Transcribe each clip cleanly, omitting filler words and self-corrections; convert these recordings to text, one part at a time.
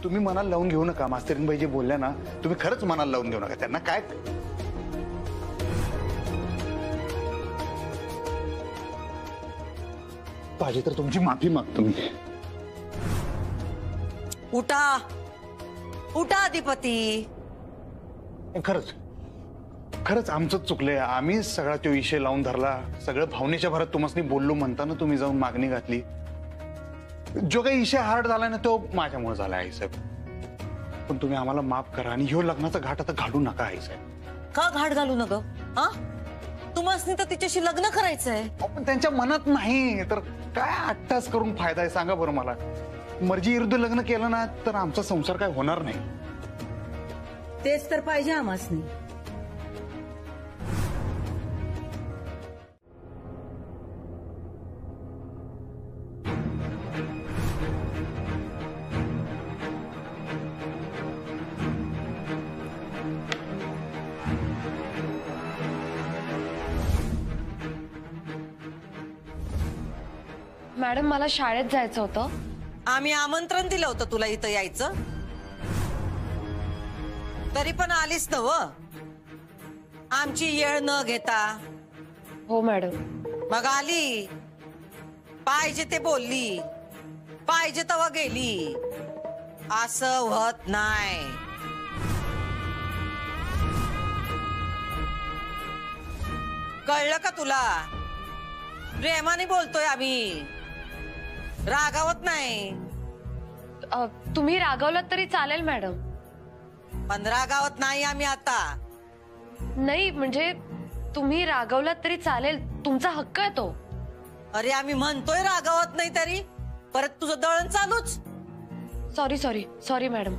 तुम्ही मनाला लावून घेऊ नका. मास्तरीनबाई जे बोलल्या ना, तुम्ही खरंच मनाला लावून घेऊ नका. त्यांना काय पाहिजे तर तुमची माफी मागतो मी. उठा उठा अधिपती. खरंच खरंच आमचंच चुकलंय. आम्ही सगळा तो विषय लावून धरला. सगळं भावनेच्या भरात तुम्हाला बोललो म्हणताना तुम्ही जाऊन मागणी घातली. जो काही विषय हार्ड झालाय ना तो माझ्यामुळे झाला आहे साहेब. पण तुम्ही आम्हाला माफ करा आणि ह्यो लग्नाचा घाट आता घालू नका आहे साहेब. का घाट घालू नका? हा, तुम्हाला तर तिच्याशी लग्न करायचंय. पण त्यांच्या मनात नाही तर काय अट्टास करून फायदा आहे सांगा बरं मला. मर्जी विरुद्ध लग्न केलं ना तर आमचा संसार काय होणार नाही. तेच तर पाहिजे आम्हासनी. मॅडम मला शाळेत जायचं होतं. आम्ही आमंत्रण दिलं होतं तुला इथं यायचं, तरी पण आलीस नव. आमची येळ न घेता. हो मॅडम. मग आली, पाहिजे ते बोलली, पाहिजे तेव्हा गेली. असं होत नाही. कळलं का तुला? प्रेमाने बोलतोय आम्ही, रागावत नाही. तुम्ही रागावलात तरी चालेल मॅडम. पण रागावत नाही आम्ही आता. नाही म्हणजे तुम्ही रागावलात तरी चालेल, तुमचा हक्क आहे तो. अरे आम्ही म्हणतोय रागावत नाही तरी परत तुझं दळण चालूच. Sorry sorry sorry madam.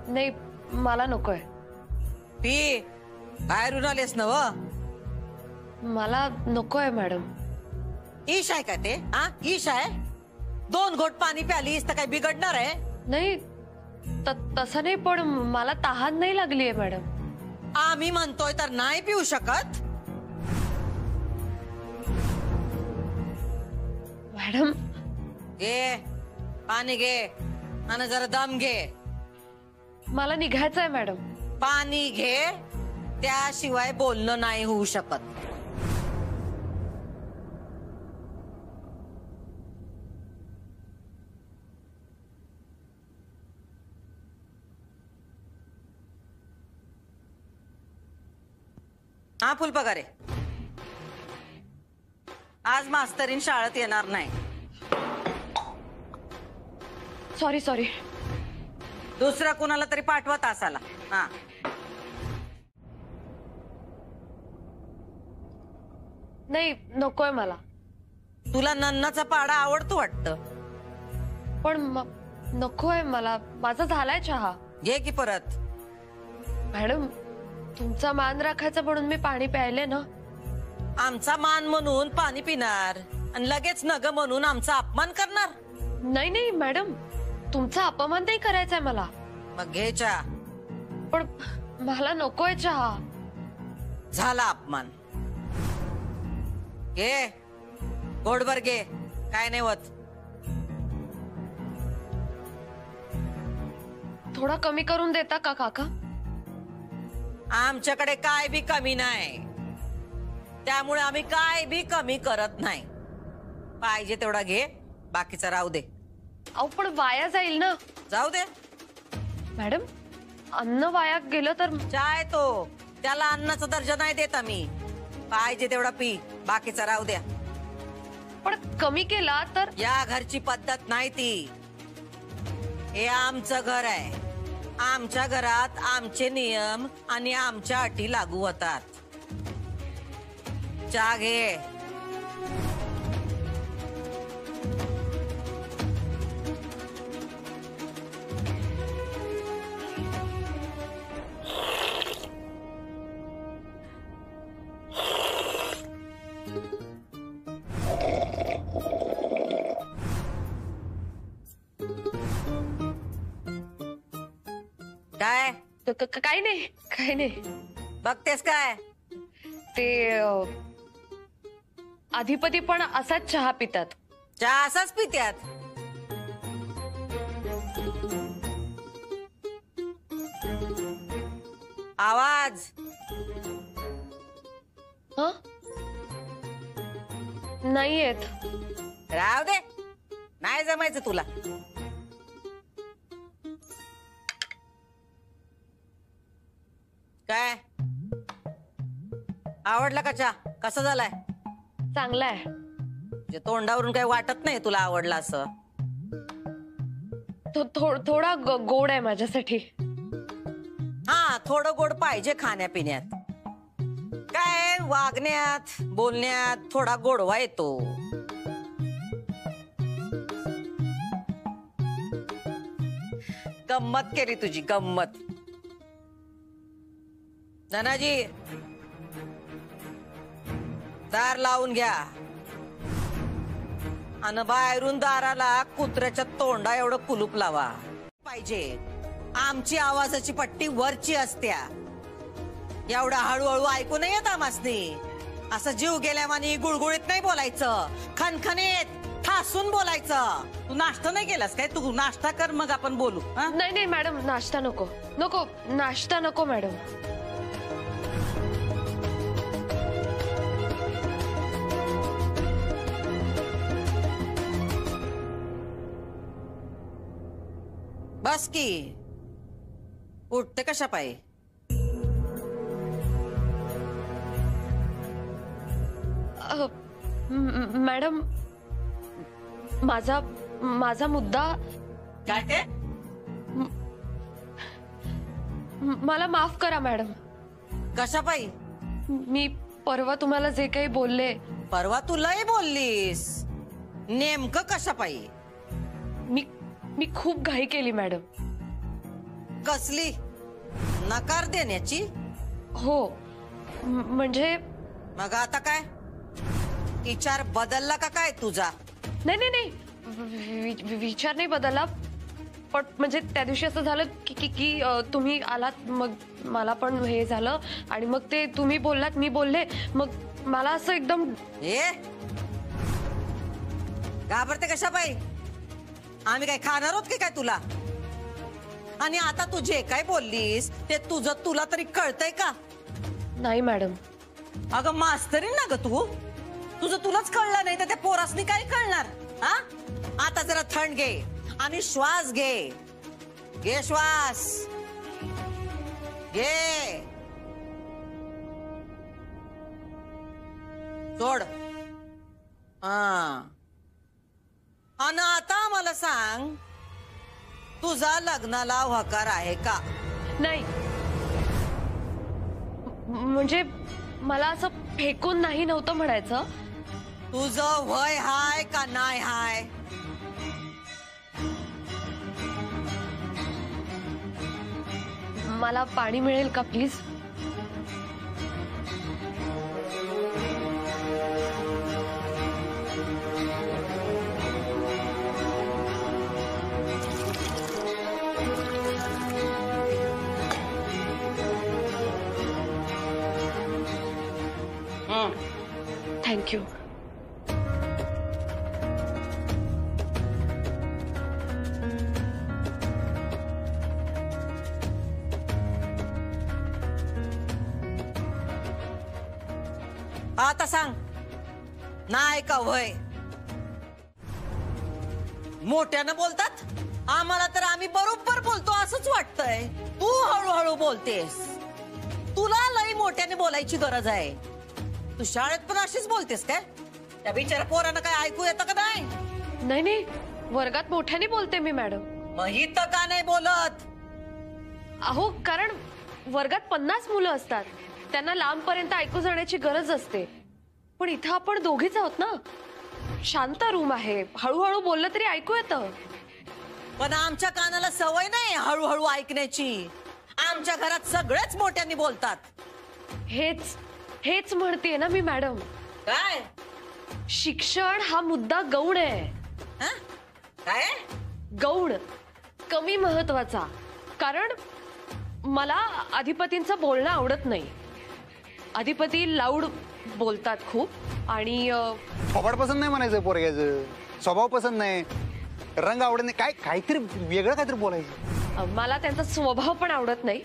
नाही मला नकोय. पी, बाहेरून आलेस ना व. मला नकोय मॅडम. ईश आहे का ते? हा, ईश आहे. 2 घोट पाणी प्यालीस तर काय बिघडणार आहे? नाही तसं नाही, पण मला तहान नाही लागलीये मॅडम. आम्ही म्हणतोय तर नाही पिऊ शकत. मॅडम घे पाणी, घे आणि जरा दम घे. मला निघायचंय मॅडम. पाणी घे, त्याशिवाय बोलणं नाही होऊ शकत. हा फुलपगारे, आज मास्तरीन शाळेत येणार नाही. Sorry sorry. दुसरा कुणाला तरी पाठवा तासाला. हा, नाही नकोय मला. तुला नन्नाचा पाडा आवडतो वाटतं. पण नकोय मला. माझा झालाय चहा. घे की परत. मॅडम तुमचा मान राखायचा म्हणून मी पाणी प्यायले ना. आमचा मान म्हणून पाणी पिणार आणि लगेच नग म्हणून आमचा अपमान करणार? नाही नाही मॅडम, तुमचा अपमान नाही करायचाय मला. मग घे चहा. पण मला नकोय चहा. झाला अपमान. घे गोडभर घे, काय नाही होत. थोडा कमी करून देता का काका? आमच्याकडे काय बी कमी नाही, त्यामुळे आम्ही काय बी कमी करत नाही. पाहिजे तेवढा घे, बाकीचा राहू दे. अहो पण वाया जाईल ना. जाऊ दे मॅडम, अन्न वाया गेलं तर? चाय तो, त्याला अन्नाचा दर्जा नाही देत आम्ही. पाहिजे तेवढा पी, बाकीचा राहू द्या. पण कमी केला तर? या घरची पद्धत नाही ती. हे आमचं घर आहे. आमच्या घरात आमचे नियम आणि आमच्या अटी लागू होतात. चहा घे. काय काही नाही, काही नाही. बघतेस काय? ते अधिपती पण असाच चहा पितात. चहा असाच पित्यात. आवाज ह नाही येत. राव दे, नाही जमायचं तुला. काय आवडला का चहा? कसा झालाय? चांगला आहे. म्हणजे तोंडावरून काही वाटत नाही तुला आवडला असं. थोडा गोड आहे माझ्यासाठी. हा, थोडं गोड पाहिजे खाण्यापिण्यात. काय वागण्यात बोलण्यात थोडा गोडवा येतो. गंमत केली तुझी, गंमत. धनाजी, दार लावून घ्या आणि बाहेरून दाराला कुत्र्याच्या तोंडा एवढं कुलूप लावा पाहिजे. आमची आवाजाची पट्टी वरची असत्या. एवढा हळूहळू ऐकू नाही येत आमासनी. असं जीव गेल्यावानी गुळगुळीत नाही बोलायचं, खणखणीत ठासून बोलायचं. तू नाश्ता नाही केलास काय? तू नाश्ता कर, मग आपण बोलू. नाही नाही मॅडम, नाश्ता नको. नको नाश्ता नको मॅडम. बस की, उठते कशा पायी? मॅडम, माझा मुद्दा. काय ते? मला माफ करा मॅडम. कशा पायी? मी परवा तुम्हाला जे काही बोलले. परवा तुलाही बोललीस. नेमकं कशा पायी? मी खूप घाई केली मॅडम. कसली? नकार देण्याची? हो, म्हणजे. मग आता काय? विचार बदलला का काय तुझा? नाही नाही नाही, विचार नाही बदलला. पण म्हणजे त्या दिवशी असं झालं की तुम्ही आलात, मग मला पण हे झालं. आणि मग ते तुम्ही बोललात, मी बोलले, मग मला असं एकदम. घाबरते कशा पायी? आम्ही काय खाणार आहोत की काय तुला? आणि आता तू जे काय बोललीस ते तुझं तुला तरी कळतंय का? नाही मॅडम. अगं मास्तरीन ना ग तू. तुझं तुलाच कळलं नाही तर त्या पोरासनी काय कळणार? हा, आता जरा थंड घे आणि श्वास घे. घे श्वास, घे. सोड. आणि आता मला सांग, तुझा लग्नाला होकार आहे का? नाही, म्हणजे मला असं फेकून नाही नव्हतं म्हणायचं. तुझं वय हाय का नाही हाय? मला पाणी मिळेल का प्लीज? थँक्यू. आता सांग, नाही का वय? मोठ्यानं बोलतात आम्हाला तर आम्ही बरोबर बोलतो असंच वाटतंय. तू हळूहळू बोलतेस. तुला लई मोठ्याने बोलायची गरज आहे. तू शाळेत पण अशीच बोलतेस काय? त्या बिचारा पोरानं काय ऐकू येतं का नाही? नाही नाही, वर्गात मोठ्याने बोलते मी मॅडम. मग इथं का नाही बोलत? अहो, कारण वर्गात 50 मुलं असतात, त्यांना लांबपर्यंत ऐकू जाण्याची गरज असते. पण इथं आपण दोघीच आहोत ना. शांत रूम आहे, हळूहळू बोललं तरी ऐकू येतं. पण आमच्या कानाला सवय नाही हळूहळू ऐकण्याची. आमच्या घरात सगळेच मोठ्यांनी बोलतात. हेच म्हणतेय ना मी मॅडम. काय? शिक्षण हा मुद्दा गौण आहे. काय? गौण, कमी महत्वाचा. कारण मला अधिपतींचं बोलणं आवडत नाही. अधिपती लाऊड बोलतात खूप आणि थोबाड पसंत नाही म्हणायचं पोरग्याचं, स्वभाव पसंत नाही, रंग आवडत नाही, काय काहीतरी वेगळं काहीतरी बोलायचं. मला त्यांचा स्वभाव पण आवडत नाही.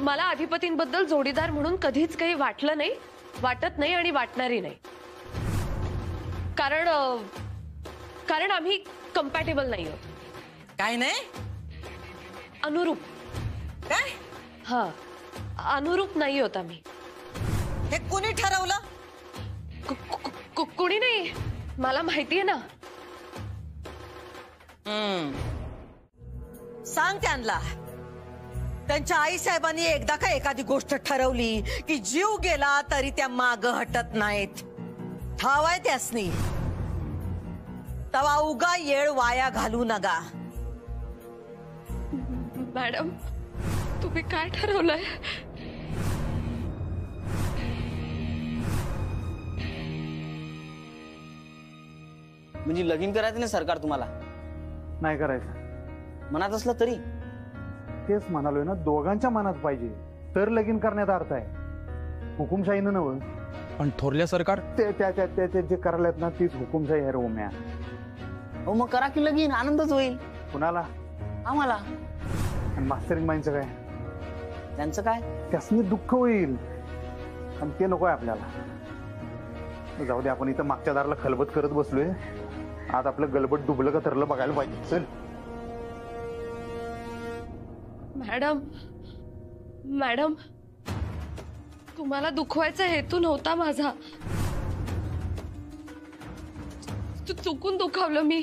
मला अधिपतींबद्दल जोडीदार म्हणून कधीच काही वाटलं नाही, वाटत नाही आणि वाटणारही नाही. कारण आम्ही कम्पॅटेबल नाही आहोत. काय नाही? अनुरूप. काय? हा, अनुरूप नाही होत आम्ही. हे कोणी ठरवलं? कुणी नाही, मला माहितीये ना. सांग त्यांना, त्यांच्या आई साहेबांनी एकदा का एखादी गोष्ट ठरवली की जीव गेला तरी त्या माग हटत नाहीत. ठाव आहे त्यासनी. तवा उगा येळ वाया घालू नका. मॅडम, तुम्ही काय ठरवलंय? म्हणजे लगीन करायचं नाही सरकार तुम्हाला? नाही करायचं. मनात असलं तरी? तेच म्हणालोय ना, दोघांच्या मनात पाहिजे तर लगीन करण्यात अर्थ आहे, हुकुमशाहीनं नव्हं. पण थोरल्या सरकार ते जे करायला ना तीच हुकुमशाही आहे रोम्या. हो मग करा की लगीन, आनंदच होईल. कुणाला? आम्हाला. आणि मास्तरीन बाईंचं काय? त्यांचं काय? त्यासनी दुःख होईल आणि ते नको आहे आपल्याला. जाऊ दे, आपण इथं मागच्या दाराला खलबत करत बसलोय. आज आपलं गलबट डुबलं का ठरलं बघायला पाहिजे. चल. मॅडम, तुम्हाला दुखवायचा हेतू नव्हता माझा. चुकून दुखावलं मी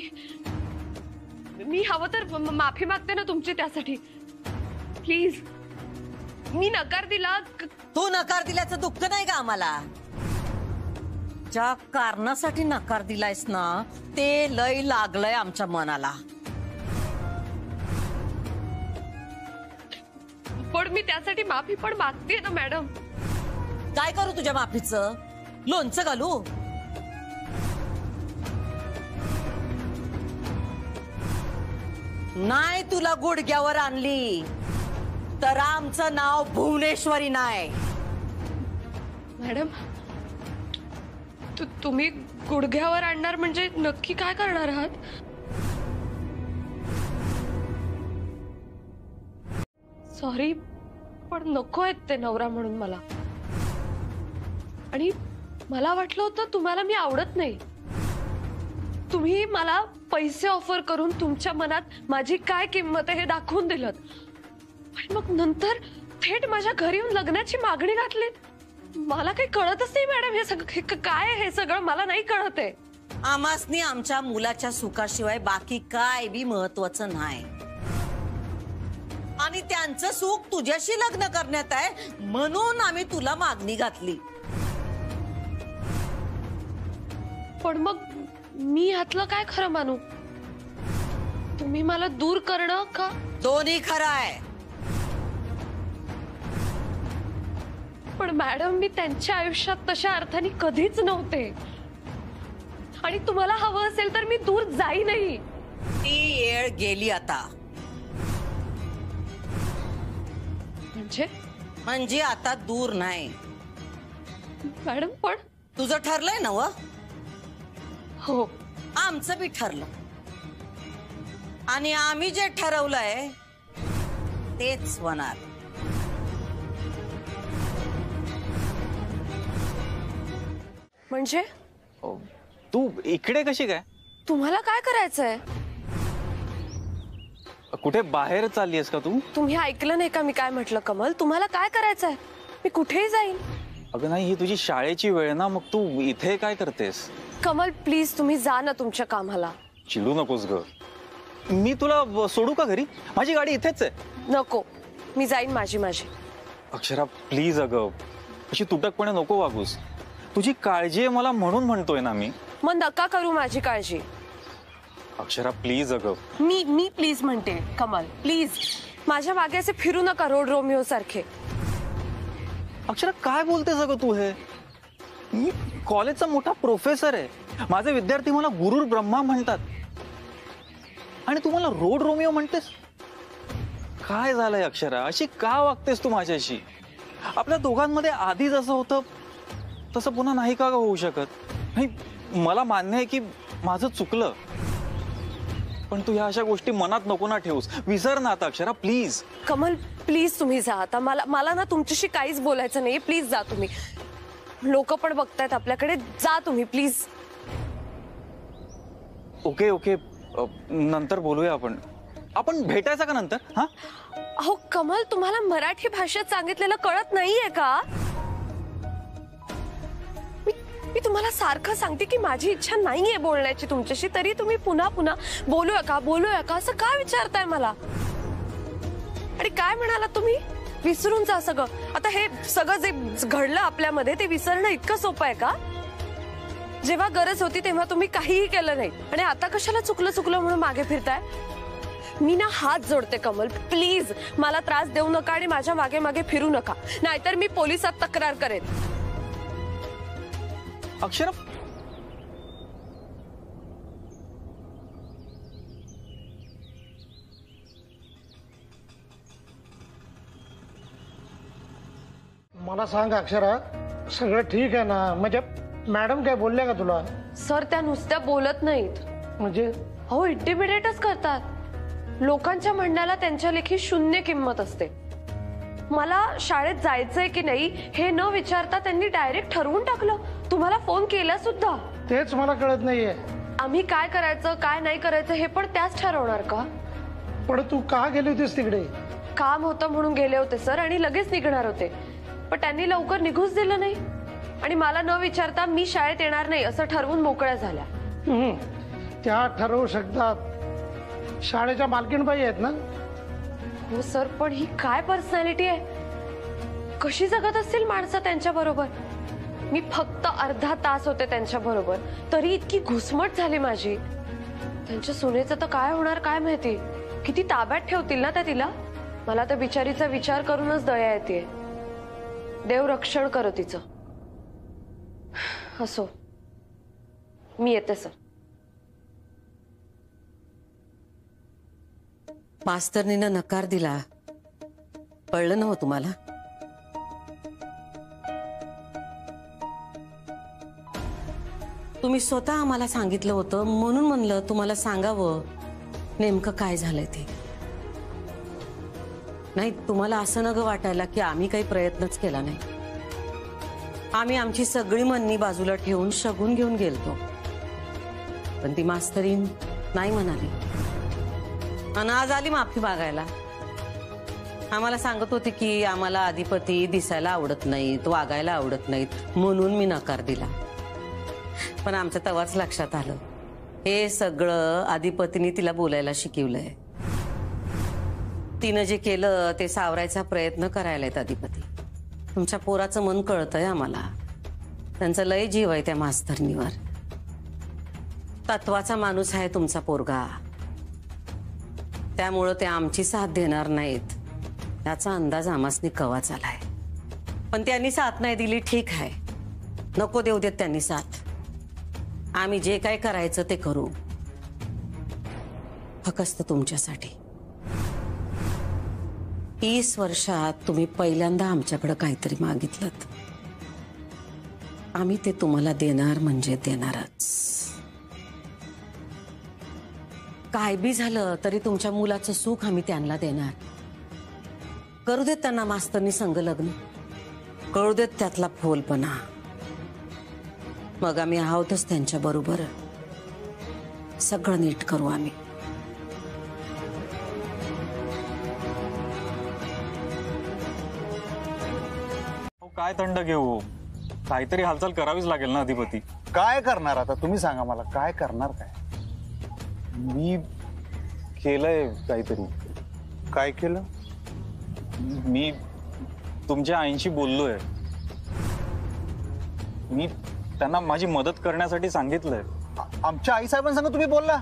हवं तर माफी मागते ना तुमची त्यासाठी. प्लीज. मी नकार दिला. तू नकार दिल्याचं दुःख नाही का आम्हाला? ज्या कारणासाठी नकार दिलायस ना ते लय लागलंय आमच्या मनाला. पण मी त्यासाठी माफी पण मागते ना मॅडम. काय करू तुझ्या माफीचं? लोणचं घालू? नाही तुला गुडघ्यावर आणली तर आमचं नाव भुवनेश्वरी नाही. मॅडम, तुम्ही गुडघ्यावर आणणार म्हणजे नक्की काय करणार आहात? सॉरी, पण नको आहेत ते नवरा म्हणून मला. आणि मला वाटलं होतं तुम्हाला मी आवडत नाही. तुम्ही मला पैसे ऑफर करून तुमच्या मनात माझी काय किंमत आहे हे दाखवून दिलं. आणि मग नंतर थेट माझ्या घरी येऊन लग्नाची मागणी घातलीत. मला काही कळतच नाही मॅडम. हे सगळं काय? हे सगळं मला नाही कळत आहे. आमासनी आमच्या मुलाच्या सुखाशिवाय बाकी काय बी महत्वाचं नाही. आणि त्यांचं सुख तुझ्याशी लग्न करण्यात आहे म्हणून आम्ही तुला मागणी घातली. पण मग मी यातलं काय खरं मानू? तुम्ही मला दूर करणं का? दोन्ही खरं आहे. पण मॅडम, मी त्यांच्या आयुष्यात तशा अर्थाने कधीच नव्हते. आणि तुम्हाला हवं असेल तर मी दूर जाईनही. ती येळ गेली आता. म्हणजे आता दूर नाही. मॅडम, पण तुझं ठरलंय ना व? हो, आमचं बी ठरलं. आणि आम्ही जे ठरवलंय तेच होणार. म्हणजे तू इकडे कशी काय? तुम्हाला काय करायचंय? कुठे बाहेर चाललीयस का तू? तुम्ही ऐकलं नाही का मी काय म्हटलं? कमल, तुम्हाला काय करायचंय? मी कुठेही जाईन. अगं नाही, ही तुझी शाळेची वेळ ना, मग तू इथे काय करतेस? कमल, प्लीज तुम्ही जा ना तुमच्या कामाला. चिडू नकोस ग. मी तुला सोडू का घरी? माझी गाडी इथेच आहे. नको, मी जाईन माझी. अक्षरा प्लीज, अगं अशी तुटकपणे नको वागूस. तुझी काळजी आहे मला म्हणून म्हणतोय ना मी. मग नका करू माझी काळजी. अक्षरा प्लीज, अगं मी प्लीज म्हणते. कमल, प्लीज माझ्या मागे असे फिरू नका रोड रोमिओ सारखे. अक्षरा काय बोलतेस अगं तू? हे मी कॉलेजचा मोठा प्रोफेसर आहे. माझे विद्यार्थी मला गुरुर ब्रह्मा म्हणतात आणि तू मला रोड रोमिओ म्हणतेस? काय झालंय अक्षरा? अशी का वागतेस तू माझ्याशी? आपल्या दोघांमध्ये आधी जसं होतं तसं पुन्हा नाही का होऊ शकत? नाही, मला मान्य आहे की माझं चुकलं, पण तू ह्या अशा गोष्टी मनात नको ना ठेवूस. विसर ना आता अक्षरा, प्लीज. कमल प्लीज तुम्ही जा आता. मला ना तुमच्याशी काहीच बोलायचं नाहीये. प्लीज जा तुम्ही. लोक पण बघतायत आपल्याकडे. जा तुम्ही प्लीज. ओके ओके, नंतर बोलूया आपण. आपण भेटायचं का नंतर? हा, अहो कमल, तुम्हाला मराठी भाषेत सांगितलेलं कळत नाहीये का? मी तुम्हाला सारखं सांगते की माझी इच्छा नाहीये बोलण्याची तुमच्याशी, तरी तुम्ही पुन्हा पुन्हा बोलूया का असं का विचारताय मला? आणि काय म्हणाला तुम्ही? विसरून जा सगळं. आता हे सगळं जे घडलं आपल्यामध्ये ते विसरणं इतकं सोपं आहे का? जेव्हा गरज होती तेव्हा तुम्ही काहीही केलं नाही, आणि आता कशाला चुकलं म्हणून मागे फिरताय? मी ना हात जोडते कमल, प्लीज मला त्रास देऊ नका आणि माझ्या मागे मागे फिरू नका, नाहीतर मी पोलिसात तक्रार करेन. अक्षरा, मला सांग अक्षरा, सगळं ठीक आहे ना? म्हणजे मॅडम काय बोलल्या का तुला? सर त्या नुसत्या बोलत नाहीत, म्हणजे अहो इंटिमिडेटच करतात. लोकांच्या म्हणण्याला त्यांच्या लेखी शून्य किंमत असते. मला शाळेत जायचंय की नाही हे न विचारता त्यांनी डायरेक्ट ठरवून टाकलं. तुम्हाला फोन केला सुद्धा. तेच मला कळत नाहीये. आम्ही काय करायचं काय नाही करायचं हे पण त्याच ठरवणार का? पण तू का गेली होतीस तिकडे? काम होतं म्हणून गेले होते सर, आणि लगेच निघणार होते, पण त्यांनी लवकर निघूच दिलं नाही आणि मला न विचारता मी शाळेत येणार नाही असं ठरवून मोकळ्या झाल्या. त्या ठरवू शकतात. शाळेच्या मालकीणबाई आहेत ना? हो सर, पण ही काय पर्सनॅलिटी आहे? कशी जगत असतील माणसं त्यांच्या बरोबर? मी फक्त अर्धा तास होते त्यांच्या बरोबर, तरी इतकी घुसमट झाली माझी. त्यांच्या सुनेचं तर काय होणार काय माहिती. किती ताब्यात ठेवतील ना त्या तिला. मला तर बिचारीचा विचार करूनच दया येते. देव रक्षण करो तिचं. असो, मी येते सर. मास्तरनीनं नकार दिला, कळलं ना हो तुम्हाला? तुम्ही स्वतः आम्हाला सांगितलं होतं म्हणून म्हणलं तुम्हाला सांगावं नेमकं काय झालंय ते. नाही, तुम्हाला असं नग वाटायला की आम्ही काही प्रयत्नच केला नाही. आम्ही आमची सगळी म्हणणी बाजूला ठेवून शगून घेऊन गेलतो, पण ती मास्तरीन नाही म्हणाली आणि आज आली माफी मागायला. आम्हाला सांगत होती की आम्हाला अधिपती दिसायला आवडत नाहीत, वागायला आवडत नाहीत, म्हणून मी नकार दिला. पण आमच्या तेव्हाच लक्षात आलं हे सगळं अधिपतीने तिला बोलायला शिकवलंय. तिनं जे केलं ते सावरायचा प्रयत्न करायलायत अधिपती. तुमच्या पोराचं मन कळतंय आम्हाला. त्यांचा लय जीव आहे त्या मास्तरनीवर. तत्वाचा माणूस आहे तुमचा पोरगा, त्यामुळं ते आमची साथ देणार नाहीत याचा अंदाज आमासनी कवाच आलाय. पण त्यांनी साथ नाही दिली, ठीक आहे, नको देऊ देत त्यांनी साथ. आम्ही जे काय करायचं ते करू, फक्त तुमच्यासाठी. 30 वर्षात तुम्ही पहिल्यांदा आमच्याकडे काहीतरी मागितलं, आम्ही ते तुम्हाला देणार म्हणजे देणारच. काय बी झालं तरी तुमच्या मुलाचं सुख आम्ही त्यांना देणार. करू देत त्यांना मास्तरनी संग लग्न, कळू देत त्यातला फोलपणा, मग आम्ही आहोतच त्यांच्या बरोबर. सगळं नीट करू आम्ही. काय थंड घेऊ, काहीतरी हालचाल करावीच लागेल ना अधिपती. काय करणार आता तुम्ही सांगा मला, काय करणार? काय मी केलंय काहीतरी. काय केलं? मी तुमच्या आईंशी बोललोय. मी त्यांना माझी मदत करण्यासाठी सांगितलंय. आमच्या आई साहेबांसंग तुम्ही बोलला?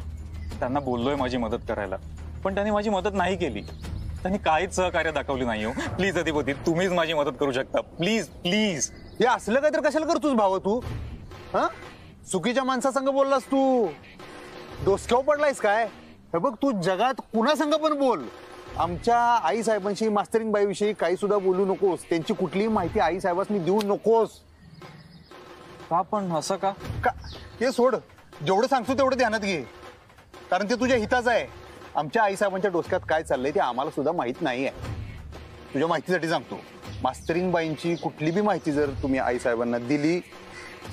त्यांना बोललोय माझी मदत करायला, पण त्यांनी माझी मदत नाही केली. त्यांनी काहीच सहकार्य दाखवली नाही. हो प्लीज अधिपती, तुम्हीच माझी मदत करू शकता. Please please. हे असलं काय तर कशाला करतोस भाव तू? हा, चुकीच्या माणसासंग बोललास तू. डोसक्यावर पडलायस काय? हे बघ, तू जगात कुणासंग पण बोल, आमच्या आई साहेबांशी मास्तरीन बाईविषयी काही सुद्धा बोलू नकोस. त्यांची कुठलीही माहिती आई साहेबांनी देऊ नकोस. का पण असं का? का हे सोड, जेवढं सांगतो तेवढं ध्यानात घे, कारण ते तुझ्या हिताचं आहे. आमच्या आई साहेबांच्या डोसक्यात काय चाललंय ते आम्हाला सुद्धा माहित नाहीये. तुझ्या माहितीसाठी सांगतो, मास्तरीन बाईंची कुठली बी माहिती जर तुम्ही आई साहेबांना दिली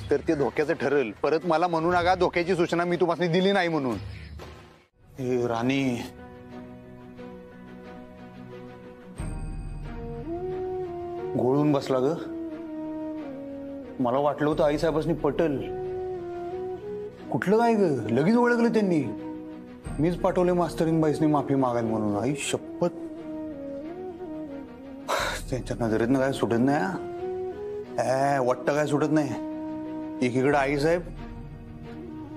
तर ते धोक्याचं ठरेल. परत मला म्हणू नका धोक्याची सूचना मी तुम्हाला दिली नाही म्हणून. हे राणी, घोळून बसला ग. मला वाटलं होतं आई साहेबांनी पटल. कुठलं काय ग, लगेच ओळखलं त्यांनी. मीच पाठवले मास्तरीन बाईसनी माफी मागायला म्हणून. आई शपथ, त्यांच्या नजरेतनं काय सुटत नाही. वाटतं काय सुटत नाही. एकीकडे आई साहेब,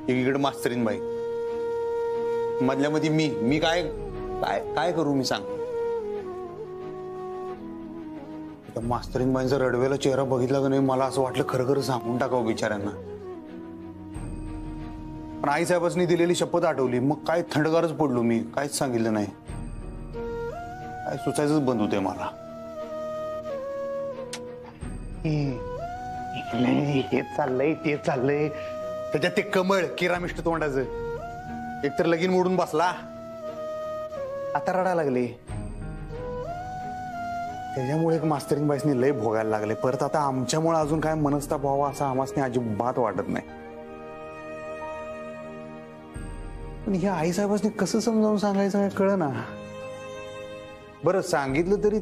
एकीकडे मास्तरीन बाई, मधल्या मध्ये मी काय काय काय करू मी सांग. मास्तरीन बाईंचा रडवेला चेहरा बघितला का नाही, मला असं वाटलं खरं खरं सांगून टाकावं बिचाऱ्यांना. पण आई साहेबांनी दिलेली शपथ आठवली, मग काय थंडगारच पडलो मी. काहीच सांगितलं नाही. काय सुचायचंच बंद होते मला. हे चाललंय ते चाललंय, त्याच्यात ते कमळ किरामिष्ट तोंडाचं एकतर लगीन मोडून बसला, आता रडा लागले. त्याच्यामुळे एक मास्तरीन बाईसनी लय भोगायला लागले. परत आता आमच्यामुळे अजून काय मनस्ताप व्हावा असं आम्हाला अजिबात वाटत नाही. पण ह्या आई साहेबांनी कसं समजावून सांगायचं काय कळ ना. बरं सांगितलं तरी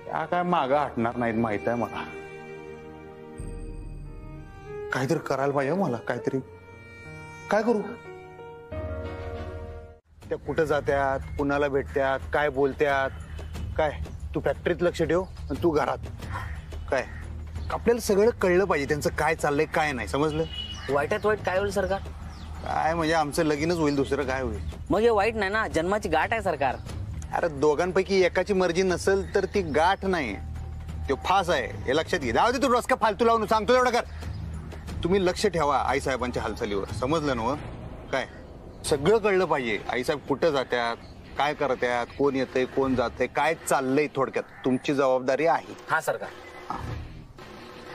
त्या काय मागं हटणार नाहीत, माहित आहे मला. काहीतरी करायला पाहिजे मला. काहीतरी काय करू. त्या कुठं जात्यात, कुणाला भेटत्यात, काय बोलत्यात. काय तू फॅक्टरीत लक्ष ठेव आणि तू घरात. काय आपल्याला सगळं कळलं पाहिजे त्यांचं काय चाललंय काय नाही. समजलं. वाईटात वाईट काय होईल सरकार? काय म्हणजे आमचं लगीनच होईल, दुसरं काय होईल. मग हे वाईट नाही ना, जन्माची गाठ आहे सरकार. अरे दोघांपैकी एकाची मर्जी नसेल तर ती गाठ नाही, तो फास आहे, हे लक्षात घे. जाऊ दे तू रस्का फालतू लावून सांगतो तेवढं कर. तुम्ही लक्ष ठेवा आई साहेबांच्या हालचालीवर. समजलं ना. काय सगळं कळलं पाहिजे. आई साहेब कुठं जात्यात, काय करत्यात, कोण येतंय कोण जातंय, काय चाललंय. थोडक्यात तुमची जबाबदारी आहे. हा सरकार.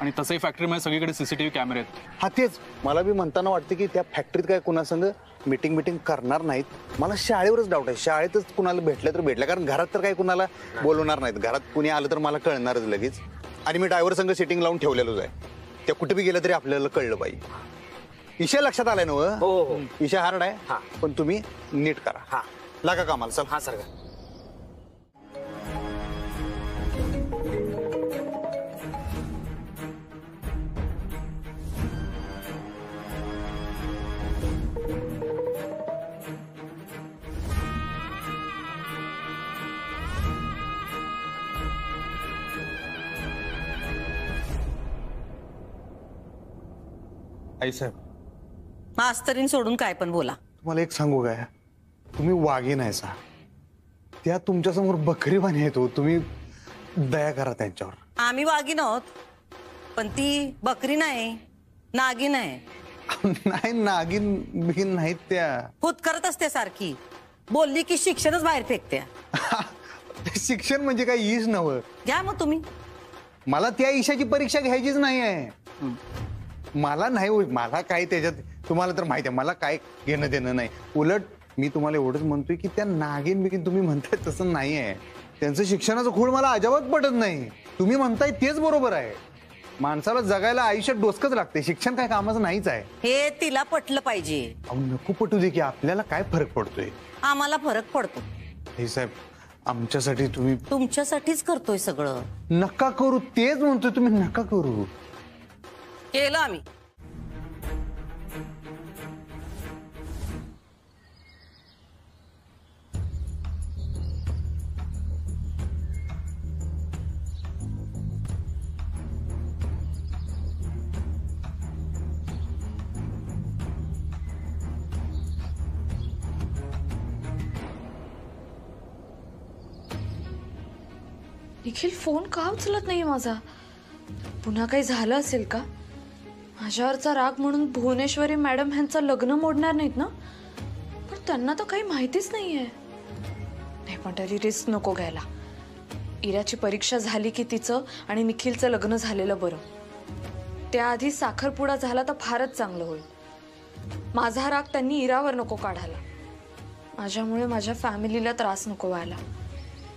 आणि तसंही फॅक्टरीमध्ये सगळीकडे सीसीटीव्ही कॅमेरे आहेत. हा तेच मला बी म्हणताना वाटतं की त्या फॅक्टरीत काय कुणासंग मीटिंग करणार नाहीत. मला शाळेवरच डाऊट आहे. शाळेतच कुणाला भेटलं तर भेटलं, कारण घरात तर काही कुणाला बोलवणार नाहीत. घरात कुणी आलं तर मला कळणारच लगेच. आणि मी ड्रायव्हर संघ सेटिंग लावून ठेवलेलोच आहे. त्या कुठे बी गेलं तरी आपल्याला कळलं पाहिजे. ईशा लक्षात आलाय ना. हो. ईशा हार्ड आहे. पण तुम्ही नीट करा. हा लागा कामाला. चल. हा सरकार. आई साहेब, मास्तरीन सोडून काय पण बोला. तुम्हाला एक सांगू काय, तुम्ही वाघी नाही सा. त्या तुमच्यासमोर बकरी बाणी येतो. तुम्ही दया करा त्यांच्यावर. आम्ही वाघीण आहोत, पण ती बकरी नाही, नागिन आहे. नाही नागिन बिगिन नाहीत त्या. खुद करत असते सारखी. बोलली की शिक्षणच बाहेर फेकत्या. शिक्षण म्हणजे काय ईश नव्हतं. घ्या मग तुम्ही. मला त्या ईशाची परीक्षा घ्यायचीच नाही आहे. मला नाही होईल. मला काय त्याच्यात, तुम्हाला तर माहिती आहे मला काय घेणं देणं नाही. उलट मी तुम्हाला एवढंच म्हणतोय की त्या नागिन बिगिन तुम्ही म्हणताय तसं नाही आहे. त्यांचं शिक्षणाचं खूळ मला अजिबात पटत नाही. तुम्ही म्हणताय तेच बरोबर आहे. माणसाला जगायला आयुष्यात डोसकच लागते. शिक्षण काय कामाचं नाहीच आहे. हे तिला पटलं पाहिजे. अहो नको पटू दे की आपल्याला काय फरक पडतोय. आम्हाला फरक पडतो. हे साहेब आमच्यासाठी तुम्ही. तुमच्यासाठीच करतोय सगळं. नका करू तेच म्हणतोय. तुम्ही नका करू. केलं आम्ही. निखिल फोन का उचलत नाही माझा? पुन्हा काही झालं असेल का? माझ्यावरचा राग म्हणून भुवनेश्वरी मॅडम ह्यांचं लग्न मोडणार नाहीत ना? पण त्यांना तर काही माहितीच नाहीये. नाही पण तरी रिस्क नको घ्यायला. इराची परीक्षा झाली की तिचं आणि निखिलचं लग्न झालेलं बरं. त्याआधी साखरपुडा झाला तर फारच चांगलं होईल. माझा राग त्यांनी इरावर नको काढायला. माझ्यामुळे माझ्या फॅमिलीला त्रास नको व्हायला.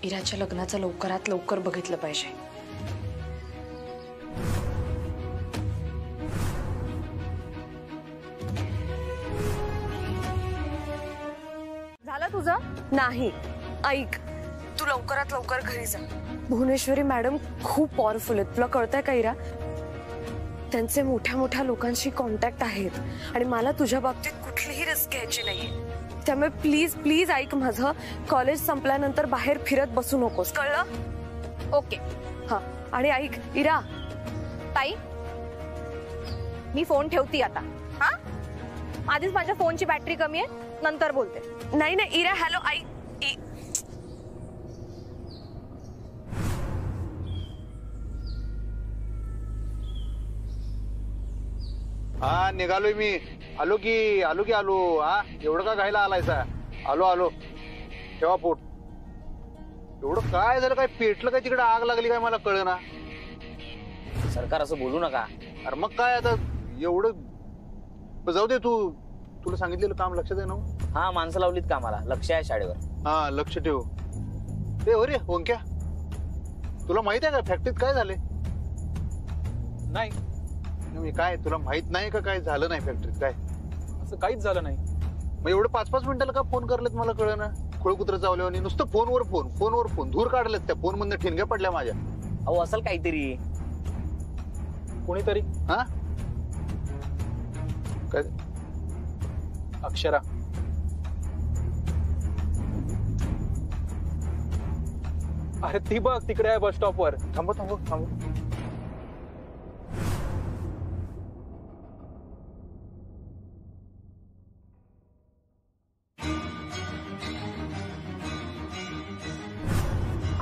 इराच्या लग्नाचं लवकरात लवकर बघितलं पाहिजे. झालं तुझं? नाही, ऐक, तू लवकरात लवकर घरी जा. भुवनेश्वरी मॅडम खूप पॉवरफुल आहेत, तुला कळतंय का इरा? त्यांचे मोठ्या मोठ्या लोकांशी कॉन्टॅक्ट आहेत आणि मला तुझ्या बाबतीत कुठलीही रिस्क घ्यायची नाहीये. त्यामुळे प्लीज प्लीज ऐक माझं. कॉलेज संपल्यानंतर बाहेर फिरत बसू नकोस, कळलं? ओके. हा, आणि ऐक इरा. ताई, मी फोन ठेवती आता. हा, आधीच माझ्या फोनची बॅटरी कमी आहे, नंतर बोलते. नाही नाही इरा, हॅलो, ऐक. हा निघालोय मी. आलो की हा. एवढं का घायला आलायसा? आलो ठेवा पोट. एवढं काय झालं? काय पेटलं काय? तिकडे आग लागली काय? मला कळना. सरकार असं बोलू नका. अरे मग काय आता एवढं? जाऊ दे. तुला सांगितलेलं काम लक्षात आहे ना? हा, माणसं लावलीत कामाला, लक्ष आहे शाळेवर. हा, लक्ष ठेव. ते अरे ओंक्या, तुला माहित आहे का फॅक्टरीत काय झाले? नाही, काय तुला माहित नाही का काय झालं नाही फॅक्टरीत? काय असं काहीच झालं नाही. मग एवढं 5-5 मिनिटाला का फोन करलेत मला कळना. खोळकुत्र चावले आणि नुसतं फोनवर फोन धूर काढलेत. त्या फोन मधनं ठिणग्या पडल्या माझ्या. अहो असेल काहीतरी. कोणीतरी. हा, काय? अक्षरा. अरे ती बघ तिकडे आहे बस स्टॉपवर. थांब.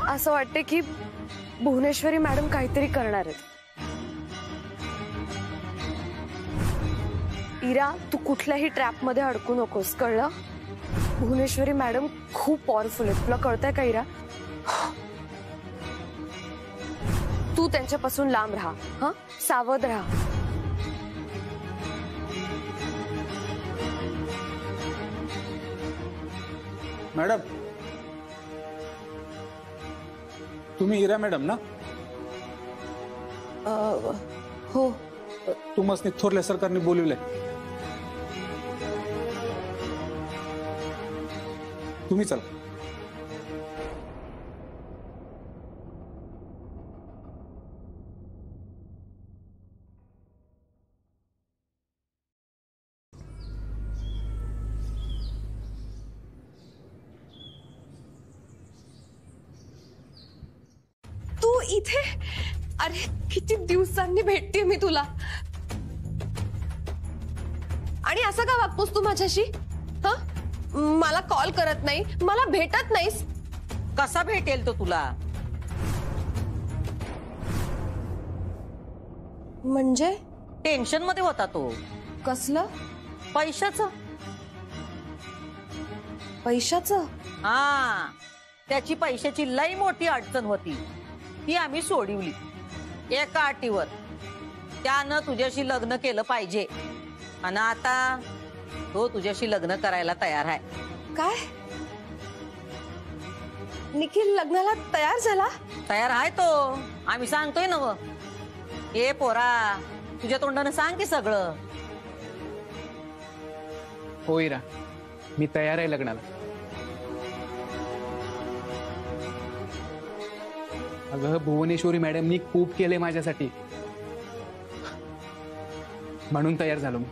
असं वाटतं की भुवनेश्वरी मॅडम काहीतरी करणार आहेत. इरा, तू कुठल्याही ट्रॅप मध्ये अडकू नकोस, कळलं? भुवनेश्वरी मॅडम खूप पॉवरफुल आहेत, तुला कळतंय का इरा? तू त्यांच्यापासून लांब राहा. हा, सावध राहा. मॅडम, तुम्ही इरा मॅडम ना? हो. तुम्हाला थोरल्या सरकारने बोलवलंय. तुम्ही चला. तू इथे? अरे किती दिवसांनी भेटते मी तुला. आणि असं का वागतोस तू माझ्याशी? हा, मला कॉल करत नाही, मला भेटत नाहीस. कसा भेटेल तो तुला? म्हणजे टेन्शन मध्ये होता तो. कसलं? पैशाचं. हा, त्याची पैशाची लई मोठी अडचण होती, ती आम्ही सोडवली एका अटीवर. त्यानं तुझ्याशी लग्न केलं पाहिजे आणि आता तो तुझ्याशी लग्न करायला तयार आहे. काय? निखिल लग्नाला तयार झाला? तयार आहे तो. आम्ही सांगतोय ना. ए पोरा, तुझ्या तोंडानं सांग की सगळं. हो इरा, मी तयार आहे लग्नाला. अगं भुवनेश्वरी मॅडमनी खूप केले माझ्यासाठी, म्हणून तयार झालो मी.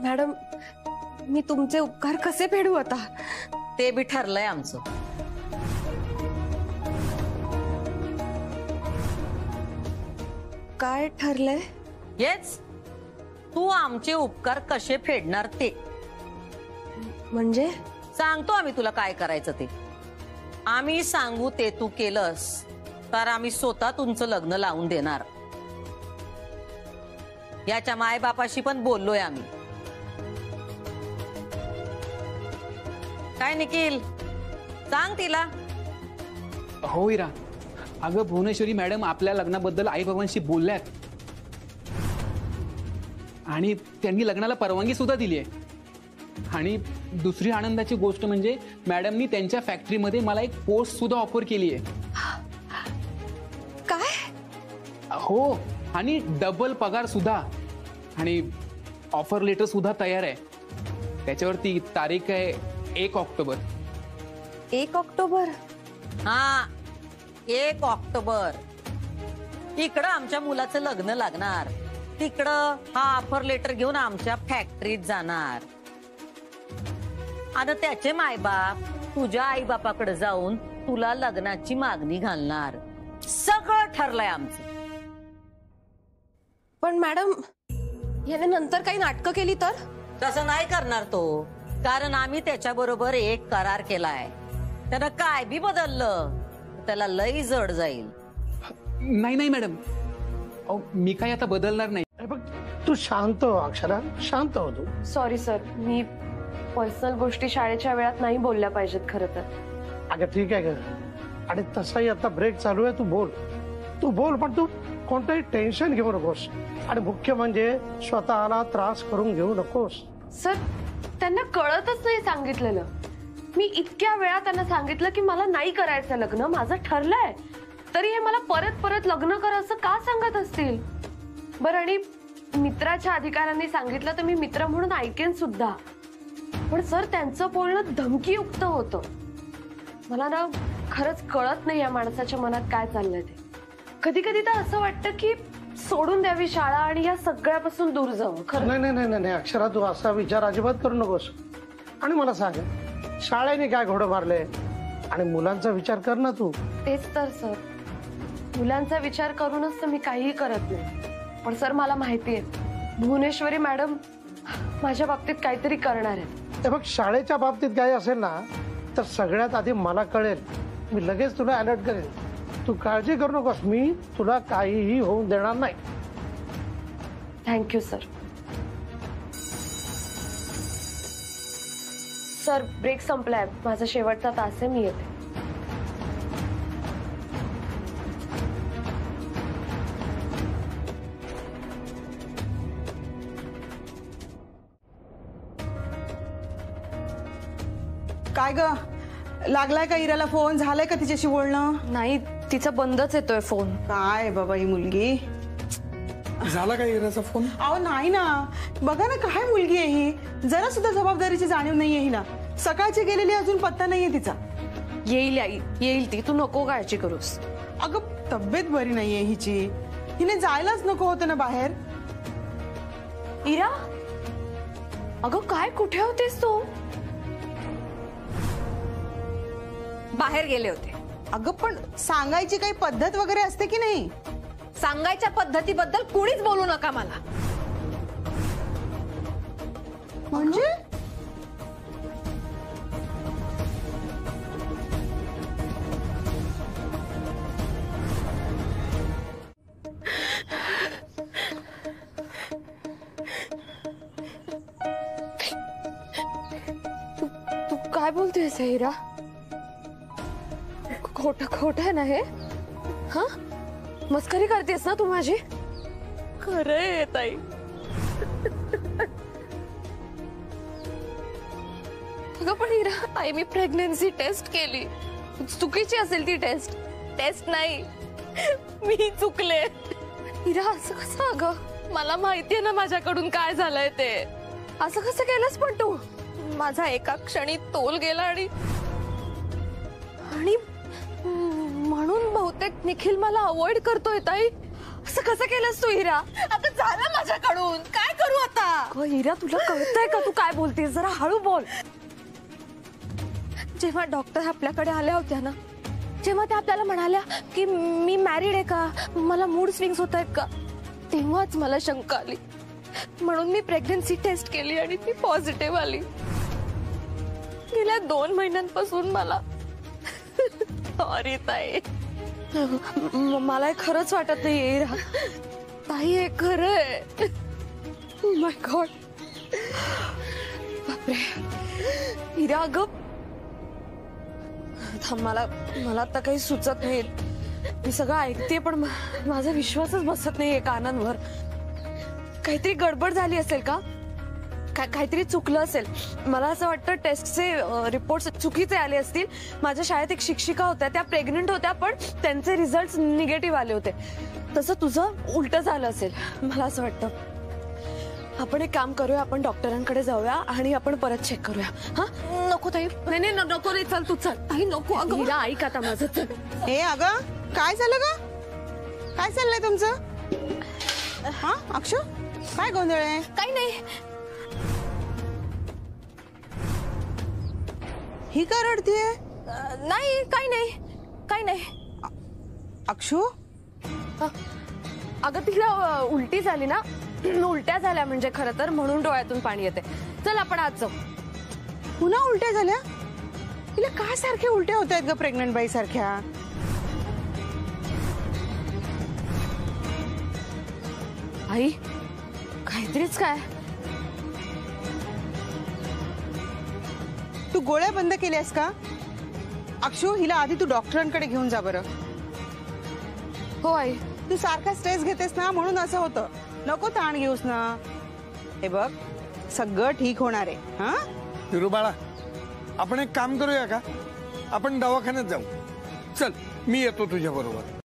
मॅडम, मी तुमचे उपकार कसे फेडू आता? ते बी ठरलंय आमचं. काय ठरलंय? हेच, तू आमचे उपकार कसे फेडणार ते. म्हणजे? सांगतो आम्ही तुला काय करायचं ते. आम्ही सांगू ते तू केलंस तर आम्ही स्वतः तुमचं लग्न लावून देणार. याच्या मायबापाशी पण बोललोय आम्ही. काय निखिल, सांग तिला. हो इरा, अगं भुवनेश्वरी मॅडम आपल्या लग्नाबद्दल आई बाबांशी बोलल्यात आणि त्यांनी लग्नाला परवानगी सुद्धा दिली आहे. आणि दुसरी आनंदाची गोष्ट म्हणजे मॅडमनी त्यांच्या फॅक्टरीमध्ये मला एक पोस्ट सुद्धा ऑफर केली आहे. काय? हो, आणि डबल पगार सुद्धा, आणि ऑफर लेटर सुद्धा तयार आहे. त्याच्यावरती तारीख आहे 1 ऑक्टोबर. 1 ऑक्टोबर? हा, 1 ऑक्टोबर. इकडं आमच्या मुलाचं लग्न लागणार, तिकडं हा ऑफर लेटर घेऊन आमच्या फॅक्टरीत जाणार. आता त्याचे मायबाप तुझ्या आई बापाकडे जाऊन तुला लग्नाची मागणी घालणार. सगळं ठरलंय आमचं. पण मॅडम, याने नंतर काही नाटकं केली तर? तसं नाही करणार तो, कारण आम्ही त्याच्या बरोबर एक करार केलाय. त्यानं काय बी बदललं त्याला लई जड जाईल. नाही नाही मॅडम, मी काय आता बदलणार नाही. बघ, तू शांत हो अक्षरा, शांत हो तू. सॉरी सर, मी पर्सनल गोष्टी शाळेच्या वेळात नाही बोलल्या पाहिजेत खरं तर. अगं ठीक आहे ग, आणि तसाही आता ब्रेक चालू आहे. तू बोल पण तू कोणतंही टेन्शन घेऊ नकोस, आणि मुख्य म्हणजे स्वतःला त्रास करून घेऊ नकोस. सर, त्यांना कळतच नाही सांगितलेलं. मी इतक्या वेळा त्यांना सांगितलं की मला नाही करायचं लग्न, माझं ठरलंय, तरी हे मला परत परत लग्न कर असं का सांगत असतील? बरं, आणि मित्राच्या अधिकाऱ्यांनी सांगितलं तर मी मित्र म्हणून ऐकेन सुद्धा. पण सर, त्यांचं बोलणं धमकीयुक्त होतं. मला ना खरंच कळत नाही या माणसाच्या मनात काय चाललंय ते. कधी कधी तर असं वाटतं की सोडून द्यावी शाळा आणि या सगळ्यापासून दूर जावं. खरं नाही नाही नाही नाही अक्षरा, तू असा विचार अजिबात करू नकोस. आणि मला सांग, शाळेने काय घोडं मारले, आणि मुलांचा विचार कर ना तू. तेच तर सर, मुलांचा विचार करूनच तर मी काहीही करत नाही. पण सर, मला माहितीये भुवनेश्वरी मॅडम माझ्या बाबतीत काहीतरी करणार आहेत. ते बघ, शाळेच्या बाबतीत काही असेल ना तर सगळ्यात आधी मला कळेल, मी लगेच तुला अलर्ट करेन. तू काळजी करू नकोस, मी तुला काहीही होऊन देणार नाही. Thank you sir. सर, ब्रेक संपलाय, माझा शेवटचा तास आहे, मी येते. काय ग, लागलाय का इराला फोन? झालाय का तिच्याशी बोलणं? नाही, तिचा बंदच येतोय फोन. काय बाबा ही मुलगी. झाला का इराचा फोन? अहो नाही ना, बघा ना काय मुलगी आहे ही, जरा सुद्धा जबाबदारीची जाणीव नाहीये हिला. सकाळची गेलेली अजून पत्ता नाहीये तिचा. येईल आई, येईल ती, तू नको काळजी करूस. अगं तब्येत बरी नाहीये हिची, हिने जायलाच नको होतं ना बाहेर. इरा, अगं काय, कुठे होतीस तू? बाहेर गेले होते. अगं पण सांगायची काही पद्धत वगैरे असते की नाही? सांगायच्या पद्धतीबद्दल कुणीच बोलू नका मला. म्हणजे तू काय बोलतेस इरा? खोट आहे ना हे? हा, मस्करी करतेस ना तू माझी? खरं आहे ताई. अगं पण इरा, आई मी प्रेग्नन्सी टेस्ट केली. चुकीची असेल ती टेस्ट. टेस्ट नाही, मी चुकले. इरा, असं कसं? अगं मला माहितीये ना माझ्याकडून काय झालंय ते. असं कसं केलंस पण तू? माझा एका क्षणी तोल गेला आणि म्हणून बहुतेक निखिल मला अवॉइड करतोय ताई. असं कसं केलंस तू हिरा? आता झालं माझ्याकडून, काय करू आता? हिरा, तुला कळतंय का तू काय बोलतेस? जरा हळू बोल. जेव्हा डॉक्टर आपल्याकडे आल्या होत्या ना, जेव्हा त्या आपल्याला म्हणाल्या की मी मॅरिड आहे का, मला मूड स्विंग्स होत आहेत का, तेव्हाच मला शंका आली. म्हणून मी प्रेग्नन्सी टेस्ट केली आणि ती पॉझिटिव्ह आली. गेल्या 2 महिन्यांपासून मला सॉरी ताई, मला खरंच वाटत नाही ताई, हे खरं आहे. Oh my God. बापरे इरा अगं थांब, मला आता काही सुचत नाही. मी सगळं ऐकते पण माझा विश्वासच बसत नाहीये कानांवर. काहीतरी गडबड झाली असेल का? काहीतरी चुकलं असेल. मला असं वाटतं टेस्टचे रिपोर्ट्स चुकीचे आले असतील. माझ्या शाळेत एक शिक्षिका होत्या, त्या प्रेग्नंट होत्या पण त्यांचे रिझल्ट निगेटिव्ह आले होते. तसं तुझं उलट झालं असेल मला असं वाटतं. आपण एक काम करूया, आपण डॉक्टरांकडे जाऊया आणि आपण परत चेक करूया. हा नको ताई, नाही नको रे, चल तू चल. ताई नको अगं, हिला ऐक आता माझं. चल. हे अगं काय झालं ग? काय चाललंय तुमचं? हा अक्षु, काय गोंधळ आहे? काही नाही. ही का रडतीये? नाही काही नाही. अक्षु, अगं तिला उलटी झाली ना, उलट्या झाल्या म्हणजे खरं तर, म्हणून डोळ्यातून पाणी येते. चल आपण आज जाऊ. पुन्हा उलट्या झाल्या? तिला काय सारख्या उलट्या होत आहेत ग प्रेग्नंट बाई सारख्या? आई काहीतरीच काय. तू गोळ्या बंद केल्यास का? अक्षु, हिला आधी तू डॉक्टरांकडे घेऊन जा बरं. हो आई. तू सारखा स्ट्रेस घेतेस ना, म्हणून असं होतं. नको ताण घेऊस ना. हे बघ, सगळं ठीक होणार आहे. हा हिरू बाळा, आपण एक काम करूया का? आपण दवाखान्यात जाऊ. चल, मी येतो तुझ्या बरोबर.